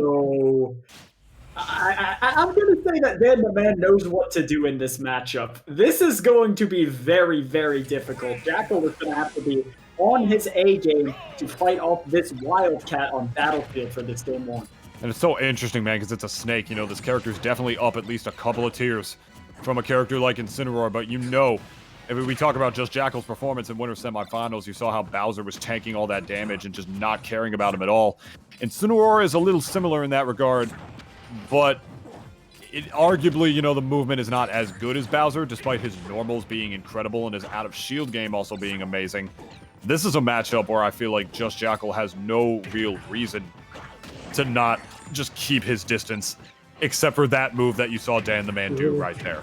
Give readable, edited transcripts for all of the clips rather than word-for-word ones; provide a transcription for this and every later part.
So I'm going to say that DanTheMan knows what to do in this matchup. This is going to be very, very difficult. Jakul is going to have to be on his A game to fight off this Wildcat on Battlefield for this game one. And it's so interesting, man, because it's a snake. You know, this character's definitely up at least a couple of tiers from a character like Incineroar, but you know, if we talk about JustJakul's performance in Winter Semifinals, you saw how Bowser was tanking all that damage and just not caring about him at all. Incineroar is a little similar in that regard, but arguably, you know, the movement is not as good as Bowser, despite his normals being incredible and his out-of-shield game also being amazing. This is a matchup where I feel like JustJakul has no real reason to not just keep his distance, except for that move that you saw DanTheMan do right there.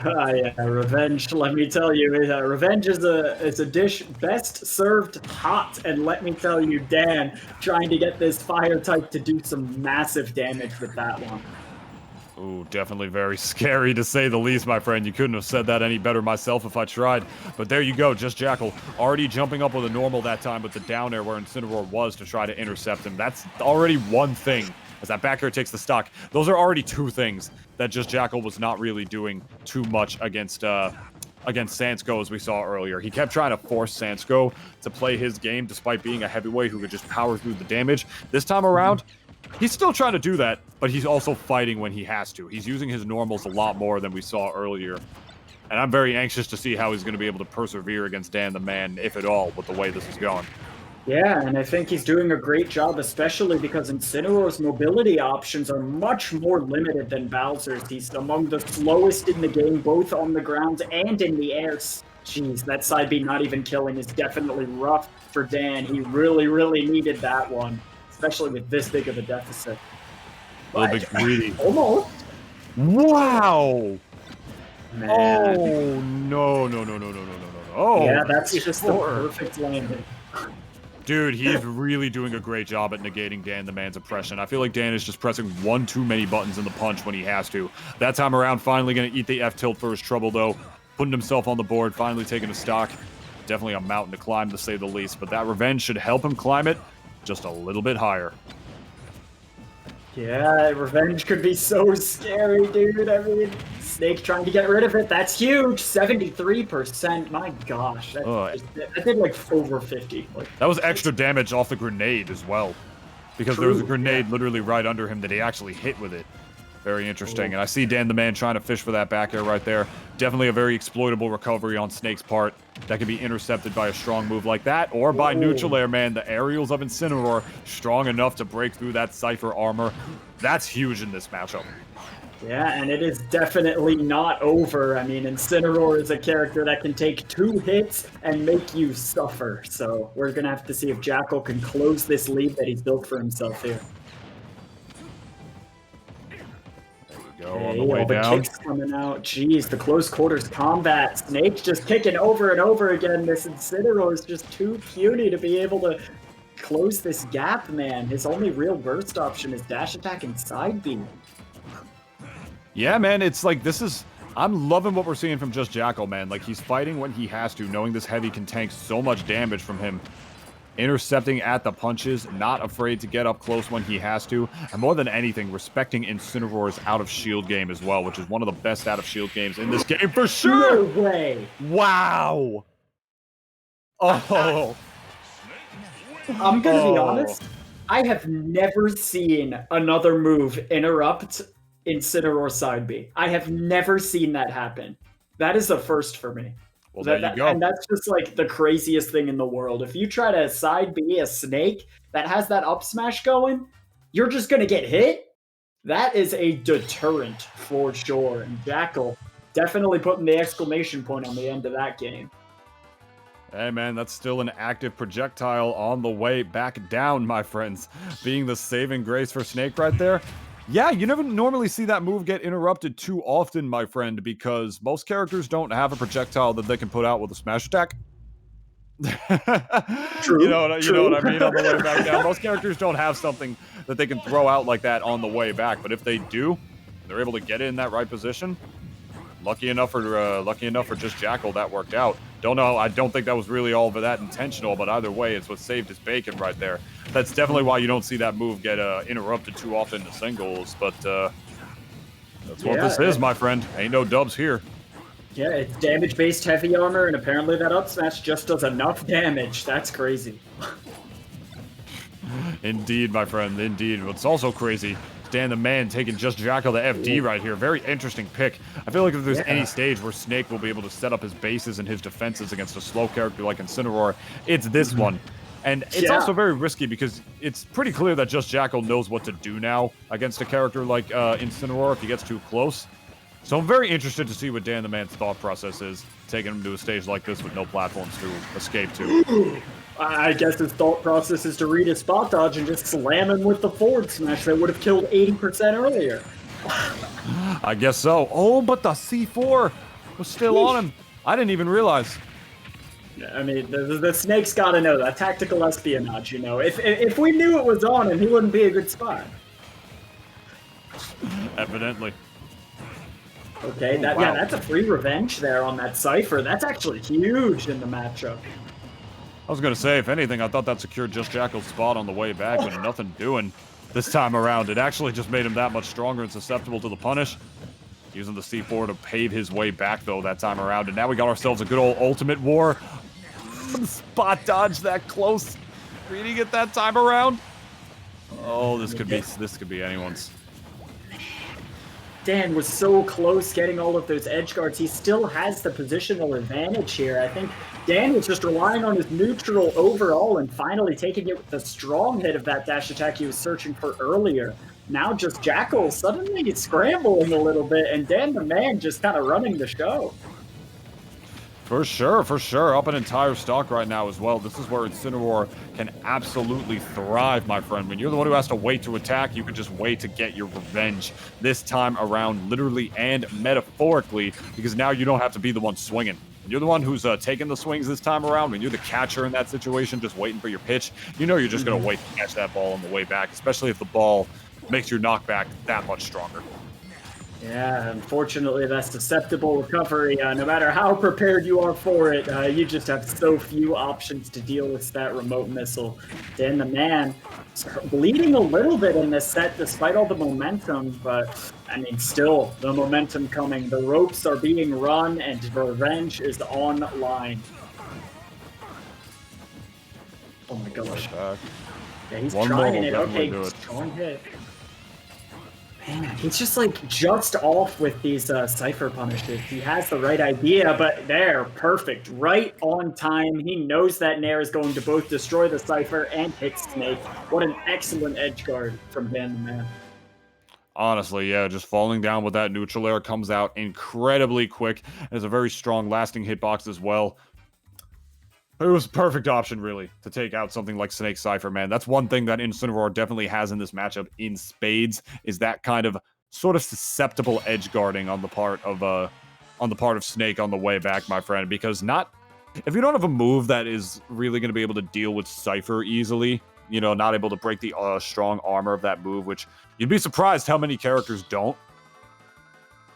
Yeah, revenge, let me tell you, revenge is a dish best served hot, and let me tell you, Dan, trying to get this fire type to do some massive damage with that one. Ooh, definitely very scary to say the least, my friend. You couldn't have said that any better myself if I tried. But there you go, JustJakul already jumping up with a normal that time with the down air where Incineroar was to try to intercept him. That's already one thing. As that back air takes the stock, those are already two things that JustJakul was not really doing too much against Sansko, as we saw earlier. He kept trying to force Sansko to play his game despite being a heavyweight who could just power through the damage. This time around, he's still trying to do that, but he's also fighting when he has to. He's using his normals a lot more than we saw earlier. And I'm very anxious to see how he's going to be able to persevere against DanTheMan, if at all, with the way this is going. Yeah, and I think he's doing a great job, especially because Incineroar's mobility options are much more limited than Bowser's. He's among the slowest in the game, both on the ground and in the air. Jeez, that side B not even killing is definitely rough for Dan. He really, really needed that one, especially with this big of a deficit. A little bit greedy. Almost. Wow! Man. Oh, no. Oh, yeah, that's just the perfect landing. Dude, he's really doing a great job at negating DanTheMan's oppression. I feel like Dan is just pressing one too many buttons in the punch when he has to. That time around, finally going to eat the F-tilt for his trouble, though. Putting himself on the board, finally taking a stock. Definitely a mountain to climb, to say the least. But that revenge should help him climb it just a little bit higher. Yeah, revenge could be so scary, dude. I mean, Snake trying to get rid of it. That's huge. 73%. My gosh. That did like over 50. Like, that was extra damage off the grenade as well. Because there was a grenade literally right under him that he actually hit with it. Very interesting. And I see DanTheMan trying to fish for that back air right there. Definitely a very exploitable recovery on Snake's part. That can be intercepted by a strong move like that, or by neutral air, man. The aerials of Incineroar strong enough to break through that Cypher armor. That's huge in this matchup. Yeah, and it is definitely not over. I mean, Incineroar is a character that can take 2 hits and make you suffer. So we're going to have to see if Jakul can close this lead that he's built for himself here. On the way down. The kicks coming out. Jeez, the close quarters combat. Snake just kicking over and over again. This Incineroar is just too puny to be able to close this gap, man. His only real burst option is dash attack and side beam. Yeah, man, it's like I'm loving what we're seeing from JustJakul, man. Like, he's fighting when he has to, knowing this heavy can tank so much damage from him. Intercepting at the punches, not afraid to get up close when he has to, and more than anything, respecting Incineroar's out-of-shield game as well, which is one of the best out-of-shield games in this game for sure! No way! Wow! Oh! I'm gonna be honest, I have never seen another move interrupt Incineroar side B. I have never seen that happen. That is a first for me. Well, there you go. And that's just like the craziest thing in the world. If you try to side B a Snake that has that up smash going, you're just going to get hit. That is a deterrent for sure. And Jakul definitely putting the exclamation point on the end of that game. Hey, man, that's still an active projectile on the way back down, my friends. Being the saving grace for Snake right there. Yeah, you never normally see that move get interrupted too often, my friend, because most characters don't have a projectile that they can put out with a smash attack. True, you know what I mean on the way back down. Most characters don't have something that they can throw out like that on the way back, but if they do, they're able to get it in that right position. Lucky enough for JustJakul, that worked out. Don't know. I don't think that was really all of that intentional, but either way, it's what saved his bacon right there. That's definitely why you don't see that move get interrupted too often in singles, but that's what this is, my friend. Ain't no dubs here. Yeah, it's damage-based heavy armor, and apparently that up smash just does enough damage. That's crazy. Indeed, my friend, indeed. What's also crazy, DanTheMan taking JustJakul to FD right here. Very interesting pick. I feel like if there's any stage where Snake will be able to set up his bases and his defenses against a slow character like Incineroar, it's this one. And it's also very risky because it's pretty clear that JustJakul knows what to do now against a character like Incineroar if he gets too close. So I'm very interested to see what DanTheMan's thought process is, taking him to a stage like this with no platforms to escape to. I guess his thought process is to read his spot dodge and just slam him with the forward smash that would have killed 80% earlier. I guess so. Oh, but the C4 was still on him. I didn't even realize. I mean, the Snake's got to know that tactical espionage, you know. If we knew it was on him, he wouldn't be a good spot. Evidently. Okay, that's a free revenge there on that Cypher. That's actually huge in the matchup. I was going to say, if anything, I thought that secured JustJakul's spot on the way back, but nothing doing this time around. It actually just made him that much stronger and susceptible to the punish. Using the C4 to pave his way back, though, that time around. And now we got ourselves a good old ultimate war. Spot dodge that close. Reading it that time around. Oh, this could be anyone's. Dan was so close getting all of those edge guards. He still has the positional advantage here. I think Dan was just relying on his neutral overall and finally taking it with the strong hit of that dash attack he was searching for earlier. Now JustJakul suddenly scrambling a little bit, and DanTheMan just kind of running the show. For sure. Up an entire stock right now as well. This is where Incineroar can absolutely thrive, my friend. When you're the one who has to wait to attack, you can just wait to get your revenge this time around, literally and metaphorically, because now you don't have to be the one swinging. When you're the one who's taking the swings this time around, when you're the catcher in that situation, just waiting for your pitch, you know you're just going to wait to catch that ball on the way back, especially if the ball makes your knockback that much stronger. Yeah, unfortunately, that susceptible recovery, no matter how prepared you are for it, you just have so few options to deal with that remote missile. DanTheMan bleeding a little bit in this set despite all the momentum, but, I mean, still, the momentum coming. The ropes are being run, and revenge is online. Oh my gosh. Yeah, he's trying it. Okay, strong hit. Man, he's just like just off with these Cypher punishes. He has the right idea, but there, perfect, right on time. He knows that Nair is going to both destroy the Cypher and hit Snake. What an excellent edge guard from DanTheMan. Honestly, yeah, just falling down with that neutral air comes out incredibly quick. It's a very strong lasting hitbox as well. It was a perfect option, really, to take out something like Snake Cypher, man. That's one thing that Incineroar definitely has in this matchup in spades, is that kind of sort of susceptible edge guarding on the part of Snake on the way back, my friend. Because if you don't have a move that is really going to be able to deal with Cypher easily, you know, not able to break the strong armor of that move, which you'd be surprised how many characters don't.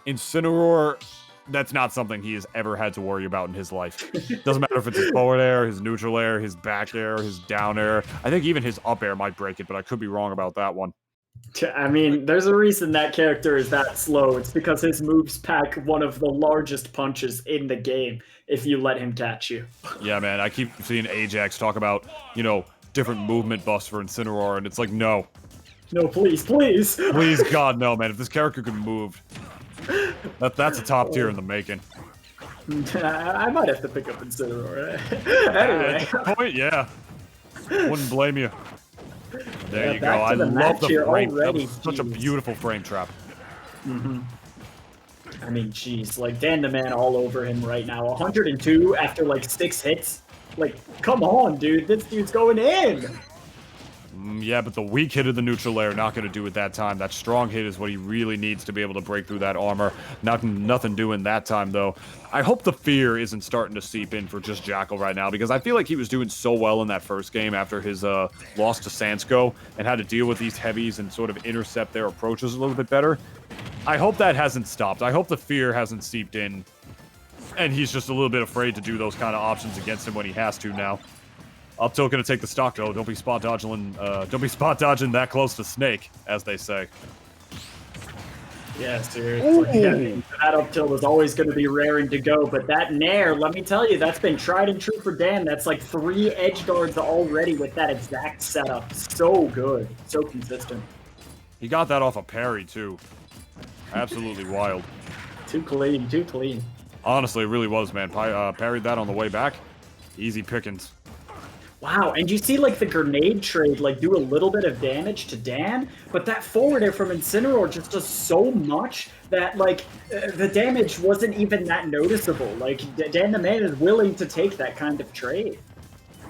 Incineroar, that's not something he has ever had to worry about in his life. Doesn't matter if it's his forward air, his neutral air, his back air, his down air. I think even his up air might break it, but I could be wrong about that one. I mean, there's a reason that character is that slow. It's because his moves pack one of the largest punches in the game if you let him catch you. Yeah, man, I keep seeing Ajax talk about, you know, different movement buffs for Incineroar, and it's like, no. No, please. Please, God, no, man. If this character could move, that's a top tier in the making. I might have to pick up Incineroar. Anyway. At this point, yeah. Wouldn't blame you. There you go. I love the frame. That was such a beautiful frame trap. I mean, geez, like DanTheMan all over him right now. 102 after like 6 hits. Like, come on, dude. This dude's going in. Yeah, but the weak hit of the neutral air, not going to do it that time. That strong hit is what he really needs to be able to break through that armor. Nothing doing that time, though. I hope the fear isn't starting to seep in for JustJakul right now, because I feel like he was doing so well in that first game after his loss to Sansko and had to deal with these heavies and sort of intercept their approaches a little bit better. I hope that hasn't stopped. I hope the fear hasn't seeped in And he's just a little bit afraid to do those kind of options against him when he has to now. Up tilt gonna take the stock though. Don't be spot dodging that close to Snake, as they say. Yeah, seriously. Yeah, that up tilt is always going to be raring to go, but that nair, let me tell you, that's been tried and true for Dan. That's like 3 edge guards already with that exact setup. So good, so consistent. He got that off a parry too. Absolutely wild. Too clean, too clean. Honestly, it really was, man. Parried that on the way back. Easy pickings. Wow, and you see like the grenade trade like do a little bit of damage to Dan, but that forward air from Incineroar just does so much that like the damage wasn't even that noticeable. Like DanTheMan is willing to take that kind of trade.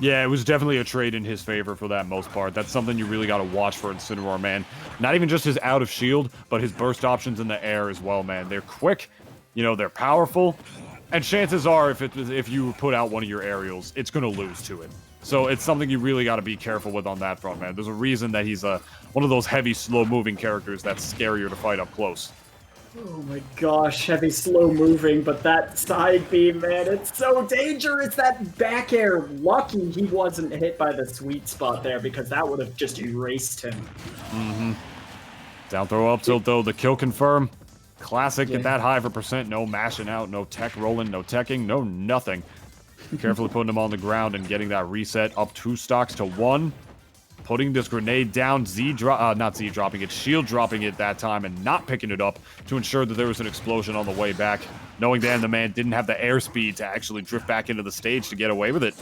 Yeah, it was definitely a trade in his favor for that most part. That's something you really got to watch for Incineroar, man. Not even just his out of shield, but his burst options in the air as well, man. They're quick, you know, they're powerful, and chances are if you put out one of your aerials, it's going to lose to it. So it's something you really got to be careful with on that front, man. There's a reason that he's one of those heavy, slow-moving characters that's scarier to fight up close. Oh my gosh, heavy, slow-moving, but that side beam, man, it's so dangerous! That back air, lucky he wasn't hit by the sweet spot there, because that would have just erased him. Mm-hmm. Down throw up tilt, though, the kill confirm. Classic, get that high for percent, no mashing out, no tech rolling, no teching, no nothing. Carefully putting him on the ground and getting that reset up 2 stocks to 1. Putting this grenade down, not Z dropping it, shield dropping it that time and not picking it up to ensure that there was an explosion on the way back. Knowing DanTheMan didn't have the airspeed to actually drift back into the stage to get away with it.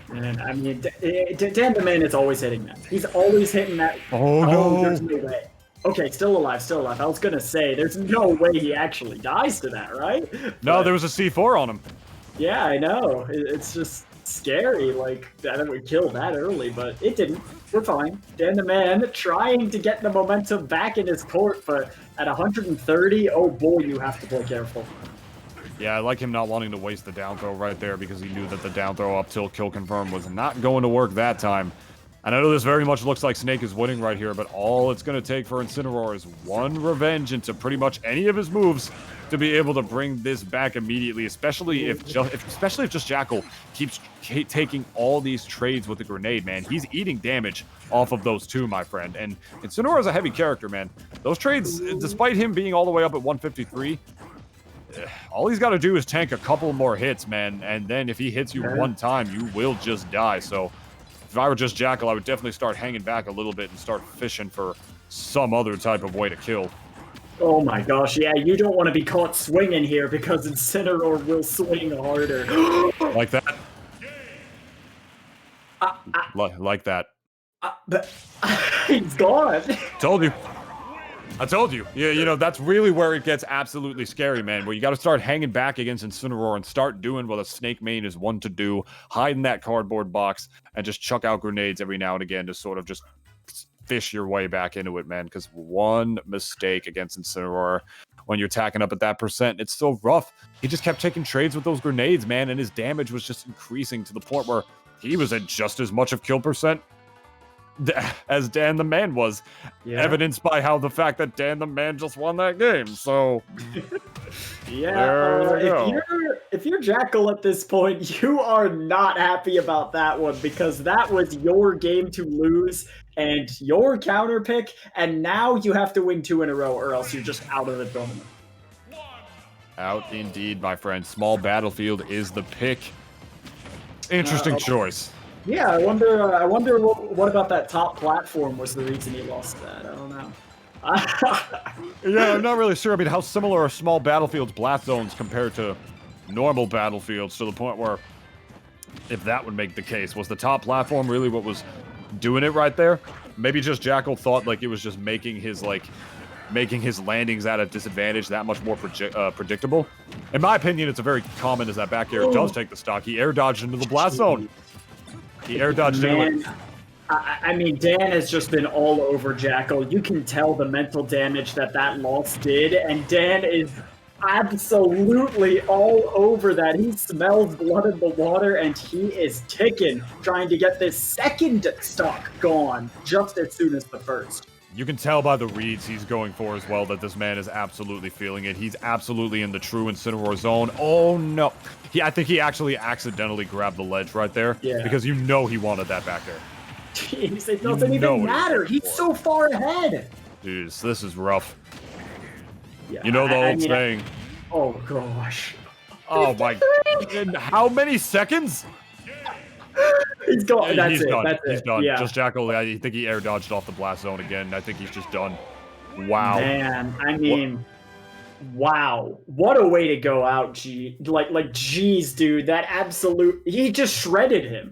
Man, I mean, DanTheMan is always hitting that. He's always hitting that. Oh, no. There's no way. Okay, still alive, still alive. I was gonna say, there's no way he actually dies to that, right? No, there was a C4 on him. Yeah, I know. It's just scary. Like, that would kill that early, but it didn't. We're fine. DanTheMan trying to get the momentum back in his court, but at 130, oh boy, you have to play careful. Yeah, I like him not wanting to waste the down throw right there because he knew that the down throw up tilt kill confirm was not going to work that time. And I know this very much looks like Snake is winning right here, but all it's going to take for Incineroar is one revenge into pretty much any of his moves to be able to bring this back immediately, especially if JustJakul keeps taking all these trades with the grenade, man. He's eating damage off of those too, my friend. And Incineroar is a heavy character, man. Those trades, despite him being all the way up at 153, all he's got to do is tank a couple more hits, man. And then if he hits you one time, you will just die. So if I were JustJakul, I would definitely start hanging back a little bit and start fishing for some other type of way to kill. Oh my gosh, yeah, you don't want to be caught swinging here because Incineroar will swing harder. Like that? Like that. He's gone. Told you. I told you. Yeah, you know, that's really where it gets absolutely scary, man. Where you got to start hanging back against Incineroar and start doing what a Snake main is one to do. Hide in that cardboard box and just chuck out grenades every now and again to sort of just fish your way back into it, man. Because one mistake against Incineroar, when you're tacking up at that percent, it's so rough. He just kept taking trades with those grenades, man, and his damage was just increasing to the point where he was at just as much of kill percent as DanTheMan was, evidenced by how the fact that DanTheMan just won that game. So yeah, if you're Jakul at this point, you are not happy about that one because that was your game to lose and your counter pick, and now you have to win 2 in a row or else you're just out of the tournament. Out indeed, my friend. Small battlefield is the pick. Interesting choice. Yeah, I wonder what about that top platform was the reason he lost that. I don't know. Yeah, I'm not really sure. I mean, how similar are small battlefields blast zones compared to normal battlefields to the point where, if that would make the case, was the top platform really what was doing it right there? Maybe JustJakul thought like it was just making his landings at a disadvantage that much more predictable. In my opinion, it's a very common as that back air does take the stock. He air dodged into the blast zone. He air dodged into it. I mean, Dan has just been all over Jakul. You can tell the mental damage that loss did, and Dan is absolutely all over that. He smells blood in the water, and he is ticking, trying to get this second stock gone just as soon as the first. You can tell by the reads he's going for as well that this man is absolutely feeling it. He's absolutely in the true Incineroar zone. Oh, no. I think he actually accidentally grabbed the ledge right there. Yeah. Because you know he wanted that back there. Jeez, it doesn't even matter. He's so far ahead. Jeez, this is rough. Yeah, you know the old I mean, saying. Oh, gosh. Oh, my. In how many seconds? He's gone. That's it. Done. That's He's it. done. Yeah. JustJakul, I think he air dodged off the blast zone again. I think he's just done. Wow. Man, I mean, wow. What a way to go out, G. Like, geez, dude. That absolute. He just shredded him.